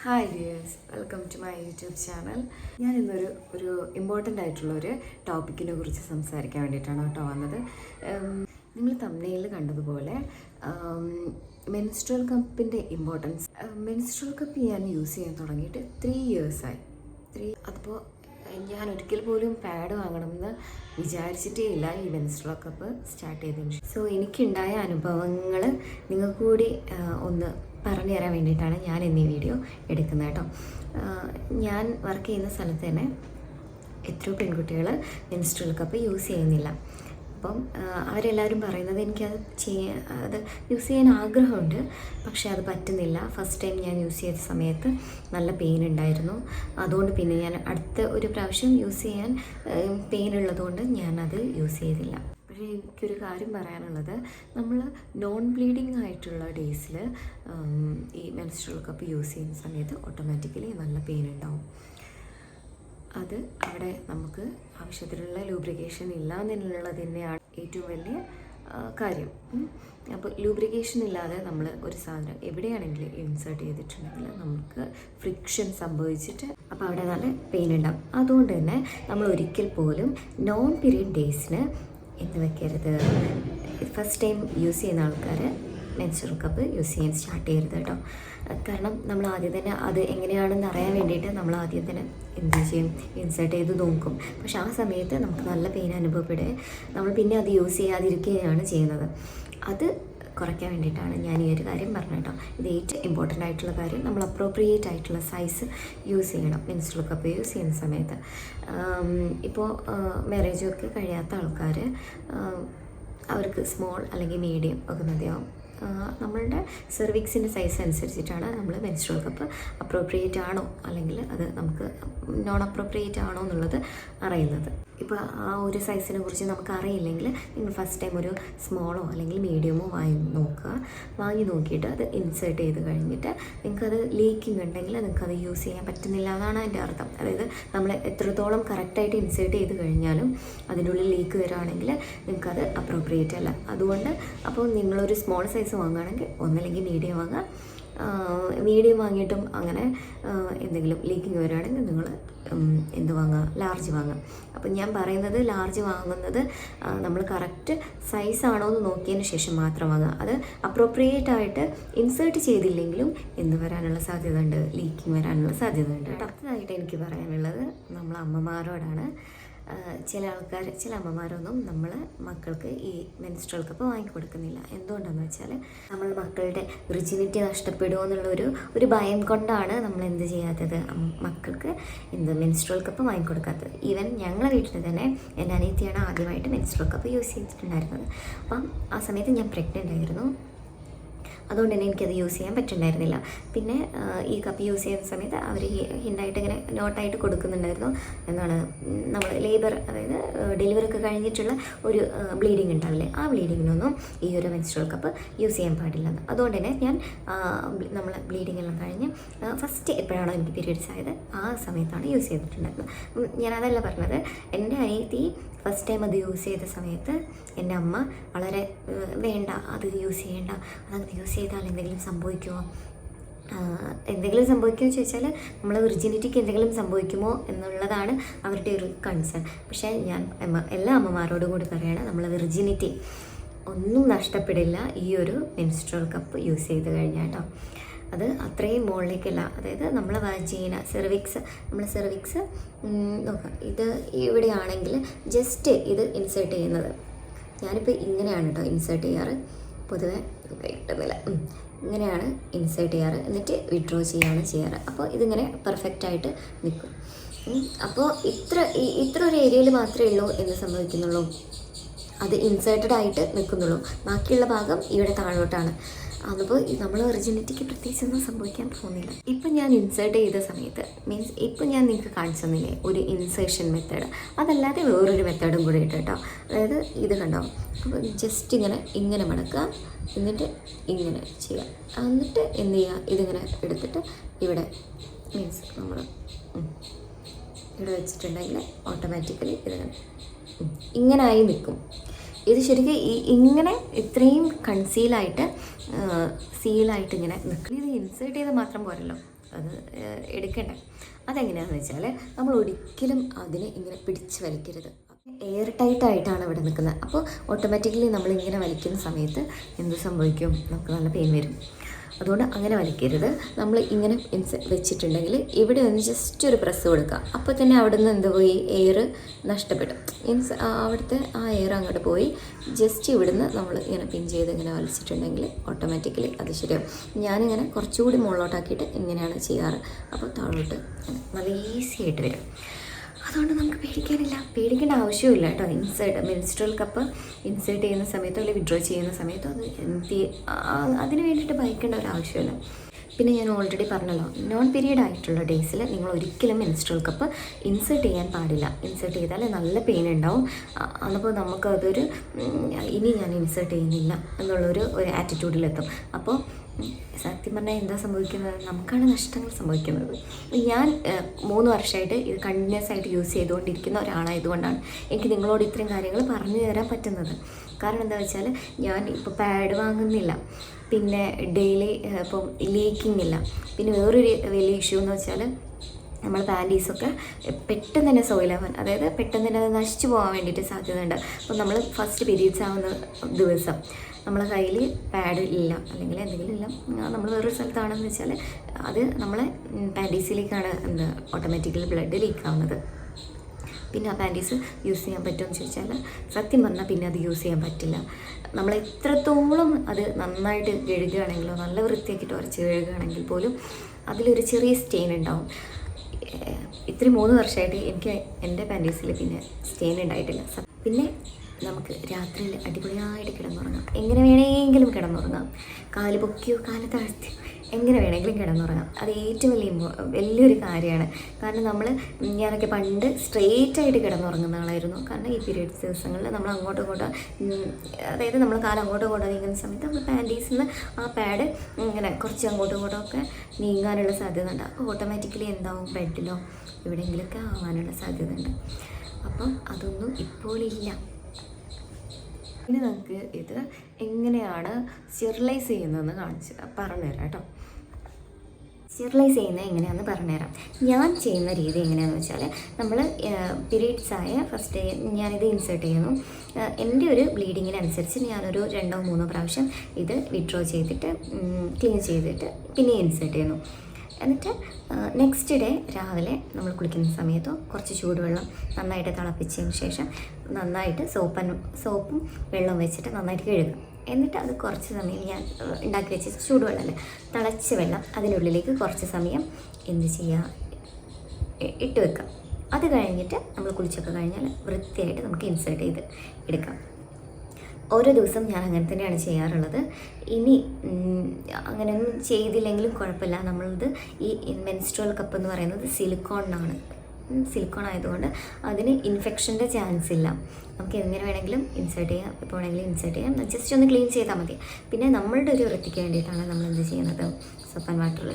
Hi dears, welcome to my YouTube channel. ഞാൻ ഇന്നൊരു important ആയിട്ടുള്ളൊരു ടോപ്പിക്കിനെ കുറിച്ച് സംസാരിക്കാൻ വേണ്ടിയിട്ടാണ് കേട്ടോ വന്നത്. നിങ്ങൾ തംബ്നെയിലിൽ കണ്ടതുപോലെ മെൻസ്ട്രുവൽ കപ്പിൻ്റെ ഇമ്പോർട്ടൻസ്. മെൻസ്ട്രുവൽ കപ്പ് ഞാൻ യൂസ് ചെയ്യാൻ തുടങ്ങിയിട്ട് 3 ഇയേഴ്സായി. അതിപ്പോൾ ഞാൻ ഒരിക്കൽ പോലും പാഡ് വാങ്ങണമെന്ന് വിചാരിച്ചിട്ടേ ഇല്ല ഈ മെൻസ്ട്രുവൽ കപ്പ് സ്റ്റാർട്ട് ചെയ്തതിന്. സോ എനിക്കുണ്ടായ അനുഭവങ്ങൾ നിങ്ങൾക്ക് കൂടി ഒന്ന് പറഞ്ഞു തരാൻ വേണ്ടിയിട്ടാണ് ഞാൻ ഇന്ന് ഈ വീഡിയോ എടുക്കുന്നത് കേട്ടോ. ഞാൻ വർക്ക് ചെയ്യുന്ന സ്ഥലത്ത് തന്നെ എത്രയോ പെൺകുട്ടികൾ മെൻസ്ട്രുവൽ കപ്പ് യൂസ് ചെയ്യുന്നില്ല. അപ്പം അവരെല്ലാവരും പറയുന്നത് അത് യൂസ് ചെയ്യാൻ ആഗ്രഹമുണ്ട്, പക്ഷേ അത് പറ്റുന്നില്ല. ഫസ്റ്റ് ടൈം ഞാൻ യൂസ് ചെയ്ത സമയത്ത് നല്ല പെയിൻ ഉണ്ടായിരുന്നു. അതുകൊണ്ട് പിന്നെ ഞാൻ അടുത്ത ഒരു പ്രാവശ്യം യൂസ് ചെയ്യാൻ പെയിൻ ഉള്ളതുകൊണ്ട് ഞാനത് യൂസ് ചെയ്തില്ല. പക്ഷേ എനിക്കൊരു കാര്യം പറയാനുള്ളത്, നമ്മൾ നോൺ ബ്ലീഡിങ് ആയിട്ടുള്ള ഡേയ്സിൽ ഈ മെൻസ്ട്രുവൽ കപ്പ് യൂസ് ചെയ്യുന്ന സമയത്ത് ഓട്ടോമാറ്റിക്കലി നല്ല പെയിൻ ഉണ്ടാവും. അത് അവിടെ നമുക്ക് ആവശ്യത്തിനുള്ള ലൂബ്രിക്കേഷൻ ഇല്ല എന്നുള്ളത് തന്നെയാണ് ഏറ്റവും വലിയ കാര്യം. അപ്പോൾ ലൂബ്രിക്കേഷൻ ഇല്ലാതെ നമ്മൾ ഒരു സാധനം എവിടെയാണെങ്കിലും ഇൻസേർട്ട് ചെയ്തിട്ടുണ്ടെങ്കിൽ നമുക്ക് ഫ്രിക്ഷൻ സംഭവിച്ചിട്ട് അപ്പോൾ അവിടെ നല്ല പെയിൻ ഉണ്ടാകും. അതുകൊണ്ട് തന്നെ നമ്മൾ ഒരിക്കൽ പോലും നോൺ പീരിയഡ് ഡേയ്സിന് എന്ത് വെക്കരുത്. ഫസ്റ്റ് ടൈം യൂസ് ചെയ്യുന്ന ആൾക്കാർ മെൻസ്ട്രുവൽ കപ്പ് യൂസ് ചെയ്യാൻ സ്റ്റാർട്ട് ചെയ്യരുത് കേട്ടോ. കാരണം നമ്മൾ ആദ്യം തന്നെ അത് എങ്ങനെയാണെന്ന് അറിയാൻ വേണ്ടിയിട്ട് നമ്മൾ ആദ്യം തന്നെ എന്ത് ചെയ്യും, ഇൻസേർട്ട് ചെയ്ത് നോക്കും. പക്ഷെ ആ സമയത്ത് നമുക്ക് നല്ല പെയിൻ അനുഭവപ്പെടുക, നമ്മൾ പിന്നെ അത് യൂസ് ചെയ്യാതിരിക്കുകയാണ് ചെയ്യുന്നത്. അത് കുറയ്ക്കാൻ വേണ്ടിയിട്ടാണ് ഞാൻ ഈ ഒരു കാര്യം പറഞ്ഞത് കേട്ടോ. ഇത് ഏറ്റവും ഇമ്പോർട്ടൻ്റ് ആയിട്ടുള്ള കാര്യം, നമ്മൾ അപ്രോപ്രിയേറ്റ് ആയിട്ടുള്ള സൈസ് യൂസ് ചെയ്യണം മെൻസ്ട്രുവൽ കപ്പ് യൂസ് ചെയ്യുന്ന സമയത്ത്. ഇപ്പോൾ മാരേജൊക്കെ കഴിയാത്ത ആൾക്കാർ അവർക്ക് സ്മോൾ അല്ലെങ്കിൽ മീഡിയം ഒക്കെ മതിയാവും. നമ്മളുടെ സെർവിക്സിൻ്റെ സൈസ് അനുസരിച്ചിട്ടാണ് നമ്മൾ മെൻസ്ട്രുവൽ കപ്പ് അപ്രോപ്രിയേറ്റ് ആണോ അല്ലെങ്കിൽ അത് നമുക്ക് നോൺ അപ്രോപ്രിയേറ്റ് ആണോ എന്നുള്ളത് അറിയുന്നത്. ഇപ്പോൾ ആ ഒരു സൈസിനെ കുറിച്ച് നമുക്ക് അറിയില്ലെങ്കിൽ നിങ്ങൾ ഫസ്റ്റ് ടൈം ഒരു സ്മോളോ അല്ലെങ്കിൽ മീഡിയമോ വാങ്ങി നോക്കിയിട്ട് അത് ഇൻസേർട്ട് ചെയ്ത് കഴിഞ്ഞിട്ട് നിങ്ങൾക്കത് ലീക്കിംഗ് ഉണ്ടെങ്കിൽ നിങ്ങൾക്കത് യൂസ് ചെയ്യാൻ പറ്റുന്നില്ല എന്നാണ് അതിൻ്റെ അർത്ഥം. അതായത് നമ്മൾ എത്രത്തോളം കറക്റ്റായിട്ട് ഇൻസേർട്ട് ചെയ്ത് കഴിഞ്ഞാലും അതിൻ്റെ ഉള്ളിൽ ലീക്ക് വരികയാണെങ്കിൽ നിങ്ങൾക്കത് അപ്രോപ്രിയേറ്റ് അല്ല. അതുകൊണ്ട് അപ്പോൾ നിങ്ങളൊരു സ്മോൾ സൈസ് വാങ്ങുകയാണെങ്കിൽ ഒന്നല്ലെങ്കിൽ മീഡിയം വാങ്ങുക. മീഡിയം വാങ്ങിയിട്ടും അങ്ങനെ എന്തെങ്കിലും ലീക്കിങ് വരികയാണെങ്കിൽ നിങ്ങൾ എന്ത് വാങ്ങുക, ലാർജ് വാങ്ങുക. അപ്പം ഞാൻ പറയുന്നത് ലാർജ് വാങ്ങുന്നത് നമ്മൾ കറക്റ്റ് സൈസാണോ എന്ന് നോക്കിയതിന് ശേഷം മാത്രം വാങ്ങുക. അത് അപ്രോപ്രിയേറ്റ് ആയിട്ട് ഇൻസേർട്ട് ചെയ്തില്ലെങ്കിലും എന്ത് വരാനുള്ള സാധ്യത ഉണ്ട്, ലീക്കിങ് വരാനുള്ള സാധ്യത ഉണ്ട് കേട്ടോ. അടുത്തതായിട്ട് എനിക്ക് പറയാനുള്ളത് നമ്മൾ അമ്മമാരോടാണ്. ചില അമ്മമാരൊന്നും നമ്മൾ മക്കൾക്ക് ഈ മെൻസ്ട്രുവൽ കപ്പ് വാങ്ങിക്കൊടുക്കുന്നില്ല. എന്തുകൊണ്ടെന്ന് വെച്ചാൽ നമ്മൾ മക്കളുടെ വിർജിനിറ്റി നഷ്ടപ്പെടുമോ എന്നുള്ളൊരു ഭയം കൊണ്ടാണ് നമ്മൾ എന്ത് ചെയ്യാത്തത്, മക്കൾക്ക് മെൻസ്ട്രുവൽ കപ്പ് വാങ്ങിക്കൊടുക്കാത്തത്. ഈവൻ ഞങ്ങളെ വീട്ടിൽ തന്നെ എൻ്റെ അനിയത്തിയാണ് ആദ്യമായിട്ട് മെൻസ്ട്രുവൽ കപ്പ് യൂസ് ചെയ്തിട്ടുണ്ടായിരുന്നത്. അപ്പം ആ സമയത്ത് ഞാൻ പ്രഗ്നൻ്റ് ആയിരുന്നു. അതുകൊണ്ട് തന്നെ എനിക്കത് യൂസ് ചെയ്യാൻ പറ്റുന്നുണ്ടായിരുന്നില്ല. പിന്നെ ഈ കപ്പ് യൂസ് ചെയ്യുന്ന സമയത്ത് അവർ ഹിൻഡായിട്ട് ഇങ്ങനെ നോട്ടായിട്ട് കൊടുക്കുന്നുണ്ടായിരുന്നു, എന്താണ് നമ്മൾ ലേബർ, അതായത് ഡെലിവറി ഒക്കെ കഴിഞ്ഞിട്ടുള്ള ഒരു ബ്ലീഡിങ് ഉണ്ടാവില്ലേ, ആ ബ്ലീഡിങ്ങിനൊന്നും ഈ ഒരു മെൻസ്ട്രുവൽ കപ്പ് യൂസ് ചെയ്യാൻ പാടില്ലെന്ന്. അതുകൊണ്ട് തന്നെ ഞാൻ നമ്മൾ ബ്ലീഡിങ് എല്ലാം കഴിഞ്ഞ് ഫസ്റ്റ് എപ്പോഴാണോ എനിക്ക് പീരിയഡ്സ് ആയത് ആ സമയത്താണ് യൂസ് ചെയ്തിട്ടുണ്ടായിരുന്നത്. ഞാനതല്ല പറഞ്ഞത്, എൻ്റെ അനിയത്തി ഫസ്റ്റ് ടൈം അത് യൂസ് ചെയ്ത സമയത്ത് എൻ്റെ അമ്മ വളരെ വേണ്ട, അത് യൂസ് ചെയ്യേണ്ട, അതങ്ങനെ യൂസ് ചെയ്താൽ എന്തെങ്കിലും സംഭവിക്കുമോ ചോദിച്ചാൽ നമ്മളെ വിർജിനിറ്റിക്ക് എന്തെങ്കിലും സംഭവിക്കുമോ എന്നുള്ളതാണ് അവരുടെ ഒരു കൺസേൺ. പക്ഷേ ഞാൻ എല്ലാ അമ്മമാരോടും കൂടി പറയുകയാണ്, നമ്മളെ വിർജിനിറ്റി ഒന്നും നഷ്ടപ്പെടില്ല ഈ ഒരു മെൻസ്ട്രുവൽ കപ്പ് യൂസ് ചെയ്ത് കഴിഞ്ഞാൽ കേട്ടോ. അത് അത്രയും മുകളിലേക്കല്ല, അതായത് നമ്മളെ വാജീന സെർവിക്സ് നോക്കാം. ഇത് ഇവിടെയാണെങ്കിൽ ജസ്റ്റ് ഇത് ഇൻസേർട്ട് ചെയ്യുന്നത്, ഞാനിപ്പോൾ ഇങ്ങനെയാണ് കേട്ടോ ഇൻസേർട്ട് ചെയ്യാറ്, പൊതുവെ കിട്ടുന്നില്ല, ഇങ്ങനെയാണ് ഇൻസേർട്ട് ചെയ്യാറ്, എന്നിട്ട് വിഡ്രോ ചെയ്യാണ് ചെയ്യാറ്. അപ്പോൾ ഇതിങ്ങനെ പെർഫെക്റ്റായിട്ട് നിൽക്കും. അപ്പോൾ ഇത്ര ഒരു ഏരിയയിൽ മാത്രമേ ഉള്ളൂ എന്ന് സംഭവിക്കുന്നുള്ളൂ, അത് ഇൻസേർട്ടഡ് ആയിട്ട് നിൽക്കുന്നുള്ളൂ. ബാക്കിയുള്ള ഭാഗം ഇവിടെ താഴോട്ടാണ്. അതിപ്പോൾ നമ്മൾ ഒറിജിനിറ്റിക്ക് പ്രത്യേകിച്ചൊന്നും സംഭവിക്കാൻ പോകുന്നില്ല. ഇപ്പം ഞാൻ ഇൻസേർട്ട് ചെയ്ത സമയത്ത് മീൻസ് ഇപ്പം ഞാൻ നിങ്ങൾക്ക് കാണിച്ചു തന്നില്ലേ ഒരു ഇൻസേർഷൻ മെത്തേഡ്, അതല്ലാതെ വേറൊരു മെത്തേഡും കൂടി ഇട്ട് കേട്ടോ. അതായത് ഇത് കണ്ടോ, അപ്പോൾ ജസ്റ്റ് ഇങ്ങനെ മടക്കുക, എന്നിട്ട് ഇങ്ങനെ ചെയ്യുക, എന്നിട്ട് എന്ത് ചെയ്യുക, ഇതിങ്ങനെ എടുത്തിട്ട് ഇവിടെ മീൻസ് നമ്മൾ ഇവിടെ വെച്ചിട്ടുണ്ടെങ്കിൽ ഓട്ടോമാറ്റിക്കലി ഇങ്ങനെ ആയി നിൽക്കും. ഇത് ശരിക്കും ഇങ്ങനെ ഇത്രയും കൺസീലായിട്ട് സീലായിട്ട് ഇങ്ങനെ നിൽക്കും. ഇത് ഇൻസേർട്ട് ചെയ്ത് മാത്രം പോരല്ലോ, അത് എടുക്കണ്ടേ. അതെങ്ങനെയാണെന്ന് വെച്ചാൽ നമ്മൾ ഒരിക്കലും അതിനെ ഇങ്ങനെ പിടിച്ച് വലിക്കരുത്. എയർ ടൈറ്റായിട്ടാണ് ഇവിടെ നിൽക്കുന്നത്. അപ്പോൾ ഓട്ടോമാറ്റിക്കലി നമ്മളിങ്ങനെ വലിക്കുന്ന സമയത്ത് എന്ത് സംഭവിക്കും, നമുക്ക് നല്ല പെയിൻ വരും. അതുകൊണ്ട് അങ്ങനെ വലിക്കരുത്. നമ്മൾ ഇങ്ങനെ വെച്ചിട്ടുണ്ടെങ്കിൽ ഇവിടെ ഒന്ന് ജസ്റ്റ് ഒരു പ്രസ് കൊടുക്കുക. അപ്പോൾ തന്നെ അവിടെ നിന്ന് എന്ത് പോയി, എയർ നഷ്ടപ്പെടും. മീൻസ് അവിടുത്തെ ആ എയർ അങ്ങോട്ട് പോയി. ജസ്റ്റ് ഇവിടുന്ന് നമ്മൾ ഇങ്ങനെ പിൻ ചെയ്ത് ഇങ്ങനെ വലിച്ചിട്ടുണ്ടെങ്കിൽ ഓട്ടോമാറ്റിക്കലി അത് ശരിയാവും. ഞാനിങ്ങനെ കുറച്ചുകൂടി മുകളിലോട്ടാക്കിയിട്ട് ഇങ്ങനെയാണ് ചെയ്യാറ്. അപ്പോൾ താഴോട്ട് നല്ല ഈസി ആയിട്ട് വരും. അതുകൊണ്ട് നമുക്ക് പേടിക്കേണ്ട ആവശ്യമില്ല കേട്ടോ. മെൻസ്ട്രൽ കപ്പ് ഇൻസേർട്ട് ചെയ്യുന്ന സമയത്തോ അല്ലെങ്കിൽ വിഡ്രോ ചെയ്യുന്ന സമയത്തോ അത് അതിന് വേണ്ടിയിട്ട് ഭയക്കേണ്ട ഒരു ആവശ്യമില്ല. പിന്നെ ഞാൻ ഓൾറെഡി പറഞ്ഞല്ലോ, നോൺ പീരീഡ് ആയിട്ടുള്ള ഡേയ്സിൽ നിങ്ങൾ ഒരിക്കലും മെൻസ്ട്രൽ കപ്പ് ഇൻസേർട്ട് ചെയ്യാൻ പാടില്ല. ഇൻസേർട്ട് ചെയ്താൽ നല്ല പെയിൻ ഉണ്ടാവും. അപ്പോൾ നമുക്കതൊരു ഇനി ഞാൻ ഇൻസേർട്ട് ചെയ്യുന്നില്ല എന്നുള്ളൊരു ആറ്റിറ്റ്യൂഡിലെത്തും. അപ്പോൾ സത്യം പറഞ്ഞാൽ എന്താ സംഭവിക്കുന്നത്, നമുക്കാണ് നഷ്ടങ്ങൾ സംഭവിക്കുന്നത്. ഞാൻ 3 വർഷമായിട്ട് ഇത് കണ്ടിന്യൂസ് ആയിട്ട് യൂസ് ചെയ്തുകൊണ്ടിരിക്കുന്ന ഒരാളായതുകൊണ്ടാണ് എനിക്ക് നിങ്ങളോട് ഇത്രയും കാര്യങ്ങൾ പറഞ്ഞു തരാൻ പറ്റുന്നത്. കാരണം എന്താ വെച്ചാൽ ഞാൻ ഇപ്പോൾ പാഡ് വാങ്ങുന്നില്ല, പിന്നെ ഡെയിലി ഇപ്പം ലീക്കിംഗ് ഇല്ല. പിന്നെ വേറൊരു വലിയ ഇഷ്യൂ എന്ന് വെച്ചാൽ നമ്മൾ പാൻറ്റീസൊക്കെ പെട്ടെന്ന് തന്നെ സോയിലാവാൻ, അതായത് പെട്ടെന്ന് തന്നെ അത് നശിച്ചു പോകാൻ വേണ്ടിയിട്ട് സാധ്യതയുണ്ട്. അപ്പോൾ നമ്മൾ ഫസ്റ്റ് പീരീഡ്സ് ആവുന്ന ദിവസം നമ്മളെ കയ്യിൽ പാഡ് ഇല്ല അല്ലെങ്കിൽ എന്തെങ്കിലും ഇല്ല, നമ്മൾ വേറൊരു സ്ഥലത്താണെന്ന് വെച്ചാൽ അത് നമ്മളെ പാൻറ്റീസിലേക്കാണ് ഓട്ടോമാറ്റിക്കലി ബ്ലഡ് ലീക്കാവുന്നത്. പിന്നെ ആ പാൻറ്റീസ് യൂസ് ചെയ്യാൻ പറ്റുമെന്ന് ചോദിച്ചാൽ സത്യം പറഞ്ഞാൽ പിന്നെ അത് യൂസ് ചെയ്യാൻ പറ്റില്ല. നമ്മൾ എത്രത്തോളം അത് നന്നായിട്ട് കഴുകുകയാണെങ്കിലോ നല്ല വൃത്തിയാക്കിയിട്ട് ഉരച്ച് കഴുകുകയാണെങ്കിൽ പോലും അതിലൊരു ചെറിയ സ്റ്റെയിൻ ഉണ്ടാവും. ഇത്രയും 3 വർഷമായിട്ട് എനിക്ക് എൻ്റെ പാൻറ്റീസിൽ പിന്നെ സ്റ്റെയിൻ ഉണ്ടായിട്ടില്ല. പിന്നെ നമുക്ക് രാത്രിയിൽ അടിപൊളിയായിട്ട് കിടന്നുറങ്ങാം. എങ്ങനെ വേണമെങ്കിലും കിടന്നുറങ്ങാം. കാല് പൊക്കിയോ കാല് താഴ്ത്തിയോ എങ്ങനെ വേണമെങ്കിലും കിടന്നുറങ്ങാം. അത് ഏറ്റവും വലിയൊരു കാര്യമാണ്. കാരണം ഞാനൊക്കെ പണ്ട് സ്ട്രെയിറ്റായിട്ട് കിടന്നുറങ്ങുന്ന ആളായിരുന്നു. കാരണം ഈ പീരിയഡ്സ് ദിവസങ്ങളിൽ നമ്മൾ അങ്ങോട്ടും ഇങ്ങോട്ടും, അതായത് നമ്മൾ കാലം അങ്ങോട്ടും ഇങ്ങോട്ടും നീങ്ങുന്ന സമയത്ത് നമ്മൾ പാൻറ്റീസിൽ നിന്ന് ആ പാഡ് ഇങ്ങനെ കുറച്ച് അങ്ങോട്ടും ഇങ്ങോട്ടും ഒക്കെ നീങ്ങാനുള്ള സാധ്യത ഉണ്ട്. അപ്പോൾ ഓട്ടോമാറ്റിക്കലി എന്താവും, ബെഡിലോ എവിടെയെങ്കിലുമൊക്കെ ആവാനുള്ള സാധ്യത ഉണ്ട്. അപ്പം അതൊന്നും ഇപ്പോഴില്ല. ഇനി നമുക്ക് ഇത് എങ്ങനെയാണ് സ്റ്റെറിലൈസ് ചെയ്യുന്നതെന്ന് പറഞ്ഞുതരാം കേട്ടോ. സ്റ്റെറിലൈസ് ചെയ്യുന്നത് എങ്ങനെയാണെന്ന് പറഞ്ഞുതരാം. ഞാൻ ചെയ്യുന്ന രീതി എങ്ങനെയാണെന്ന് വെച്ചാൽ, നമ്മൾ പീരീഡ്സ് ആയ ഫസ്റ്റ് ഡേ ഞാനിത് ഇൻസേർട്ട് ചെയ്യുന്നു. എൻ്റെ ഒരു ബ്ലീഡിങ്ങിനനുസരിച്ച് ഞാനൊരു 2-3 പ്രാവശ്യം ഇത് വിഡ്രോ ചെയ്തിട്ട് ക്ലീൻ ചെയ്തിട്ട് പിന്നെ ഇൻസേർട്ട് ചെയ്യുന്നു. എന്നിട്ട് നെക്സ്റ്റ് ഡേ രാവിലെ നമ്മൾ കുളിക്കുന്ന സമയത്തോ കുറച്ച് ചൂടുവെള്ളം നന്നായിട്ട് തിളപ്പിച്ചതിന് ശേഷം നന്നായിട്ട് സോപ്പും വെള്ളവും വെച്ചിട്ട് നന്നായിട്ട് കഴുകും. എന്നിട്ട് അത് കുറച്ച് സമയം ഞാൻ ഉണ്ടാക്കി വെച്ച ചൂടുവെള്ളമല്ലേ, തിളച്ച വെള്ളം അതിനുള്ളിലേക്ക് കുറച്ച് സമയം എന്ത് ചെയ്യുക, ഇട്ട് വെക്കാം. അത് കഴിഞ്ഞിട്ട് നമ്മൾ കുളിച്ചൊക്കെ കഴിഞ്ഞാൽ വൃത്തിയായിട്ട് നമുക്ക് ഇൻസേർട്ട് ചെയ്ത് എടുക്കാം. ഓരോ ദിവസം ഞാൻ അങ്ങനെ തന്നെയാണ് ചെയ്യാറുള്ളത്. ഇനി അങ്ങനെയൊന്നും ചെയ്തില്ലെങ്കിലും കുഴപ്പമില്ല. നമ്മളിത് ഈ മെൻസ്ട്രുവൽ കപ്പ് എന്ന് പറയുന്നത് സിലിക്കോൺ ആയതുകൊണ്ട് അതിന് ഇൻഫെക്ഷൻ്റെ ചാൻസ് ഇല്ല. നമുക്ക് എങ്ങനെ വേണമെങ്കിലും ഇൻസേർട്ട് ചെയ്യാം, എപ്പോൾ വേണമെങ്കിലും ഇൻസേർട്ട് ചെയ്യാം. ജസ്റ്റ് ഒന്ന് ക്ലീൻ ചെയ്താൽ മതി. പിന്നെ നമ്മളുടെ ഒരു വൃത്തിക്ക് വേണ്ടിയിട്ടാണ് നമ്മൾ എന്ത് ചെയ്യുന്നത്, സോപ്പ് ആൻഡ് വാട്ടറിൽ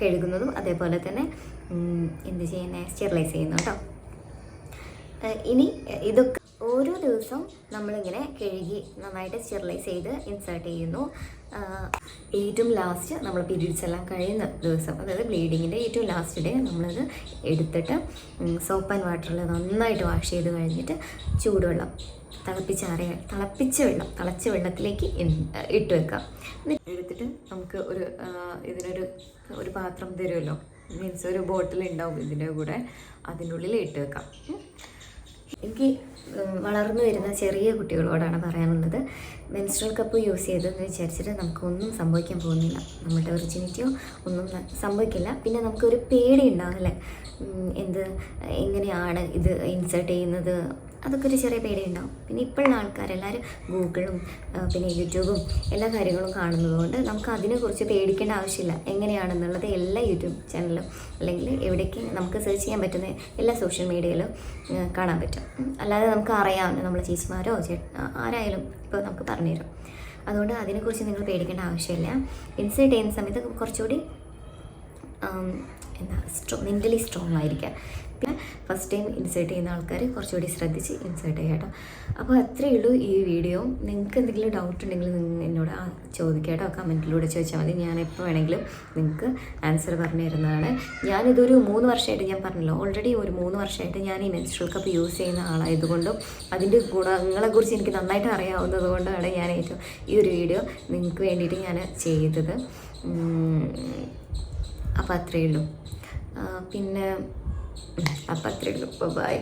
കഴുകുന്നതും അതേപോലെ തന്നെ എന്ത് ചെയ്യുന്നത്, സ്റ്റെറിലൈസ് ചെയ്യുന്നു കേട്ടോ. ഇനി ഇതൊക്കെ ഓരോ ദിവസവും നമ്മളിങ്ങനെ കഴുകി നന്നായിട്ട് സ്റ്റെറിലൈസ് ചെയ്ത് ഇൻസേർട്ട് ചെയ്യുന്നു. ഏറ്റവും ലാസ്റ്റ് നമ്മൾ പീരീഡ്സ് എല്ലാം കഴിയുന്ന ദിവസം, അതായത് ബ്ലീഡിങ്ങിൻ്റെ ഏറ്റവും ലാസ്റ്റ് ഡേ നമ്മളത് എടുത്തിട്ട് സോപ്പ് ആൻഡ് വാട്ടറിൽ നന്നായിട്ട് വാഷ് ചെയ്ത് കഴിഞ്ഞിട്ട് ചൂടുവെള്ളം തിളച്ച വെള്ളത്തിലേക്ക് ഇട്ട് വെക്കാം. എടുത്തിട്ട് നമുക്ക് ഇതിനൊരു പാത്രം തരുമല്ലോ, മീൻസ് ഒരു ബോട്ടിൽ ഉണ്ടാവും ഇതിൻ്റെ കൂടെ, അതിൻ്റെ ഉള്ളിൽ ഇട്ട് വെക്കാം. എനിക്ക് വളർന്നു വരുന്ന ചെറിയ കുട്ടികളോടാണ് പറയാനുള്ളത്, മെൻസ്ട്രുവൽ കപ്പ് യൂസ് ചെയ്തെന്ന് വിചാരിച്ചിട്ട് നമുക്കൊന്നും സംഭവിക്കാൻ പോകുന്നില്ല. നമ്മുടെ വെർജിനിറ്റിയോ ഒന്നും സംഭവിക്കില്ല. പിന്നെ നമുക്കൊരു പേടി ഉണ്ടാവില്ലേ, എങ്ങനെയാണ് ഇത് ഇൻസേർട്ട് ചെയ്യുന്നത്, അതൊക്കെ ഒരു ചെറിയ പേടി ഉണ്ടാവും. പിന്നെ ഇപ്പോഴുള്ള ആൾക്കാരെല്ലാവരും ഗൂഗിളും പിന്നെ യൂട്യൂബും എല്ലാ കാര്യങ്ങളും കാണുന്നതുകൊണ്ട് നമുക്ക് അതിനെക്കുറിച്ച് പേടിക്കേണ്ട ആവശ്യമില്ല. എങ്ങനെയാണെന്നുള്ളത് എല്ലാ യൂട്യൂബ് ചാനലിലും അല്ലെങ്കിൽ എവിടേക്ക് നമുക്ക് സെർച്ച് ചെയ്യാൻ പറ്റുന്ന എല്ലാ സോഷ്യൽ മീഡിയയിലും കാണാൻ പറ്റും. അല്ലാതെ നമുക്ക് അറിയാവുന്ന നമ്മളെ ചേച്ചിമാരോ ആരായാലും ഇപ്പോൾ നമുക്ക് പറഞ്ഞുതരും. അതുകൊണ്ട് അതിനെക്കുറിച്ച് നിങ്ങൾ പേടിക്കേണ്ട ആവശ്യമില്ല. ഇൻസേർട്ട് ചെയ്യുന്ന സമയത്ത് കുറച്ചുകൂടി മെൻ്റലി സ്ട്രോങ് ആയിരിക്കുക. പിന്നെ ഫസ്റ്റ് ടൈം ഇൻസേർട്ട് ചെയ്യുന്ന ആൾക്കാർ കുറച്ചുകൂടി ശ്രദ്ധിച്ച് ഇൻസേർട്ട് ചെയ്യുക കേട്ടോ. അപ്പോൾ അത്രയേ ഉള്ളൂ ഈ വീഡിയോ. നിങ്ങൾക്ക് എന്തെങ്കിലും ഡൗട്ട് ഉണ്ടെങ്കിൽ നിങ്ങൾ എന്നോട് ചോദിക്കുക കേട്ടോ, കമൻറ്റിലൂടെ ചോദിച്ചാൽ മതി. ഞാൻ എപ്പോൾ വേണമെങ്കിലും നിങ്ങൾക്ക് ആൻസർ പറഞ്ഞു തരുന്നതാണ്. ഞാനിതൊരു 3 വർഷമായിട്ട്, ഞാൻ പറഞ്ഞല്ലോ ഓൾറെഡി ഒരു 3 വർഷമായിട്ട് ഞാൻ ഈ മെൻസ്ട്രുവൽ കപ്പ് യൂസ് ചെയ്യുന്ന ആളായതുകൊണ്ടും അതിൻ്റെ ഗുണങ്ങളെക്കുറിച്ച് എനിക്ക് നന്നായിട്ട് അറിയാവുന്നത് കൊണ്ടാണ് ഞാൻ ഏറ്റവും ഈ ഒരു വീഡിയോ നിങ്ങൾക്ക് വേണ്ടിയിട്ട് ഞാൻ ചെയ്തത്. അപ്പോൾ അത്രയേ ഉള്ളൂ. പിന്നെ അപ്പോൾ അത്രയേ ഉള്ളൂ. ബൈ.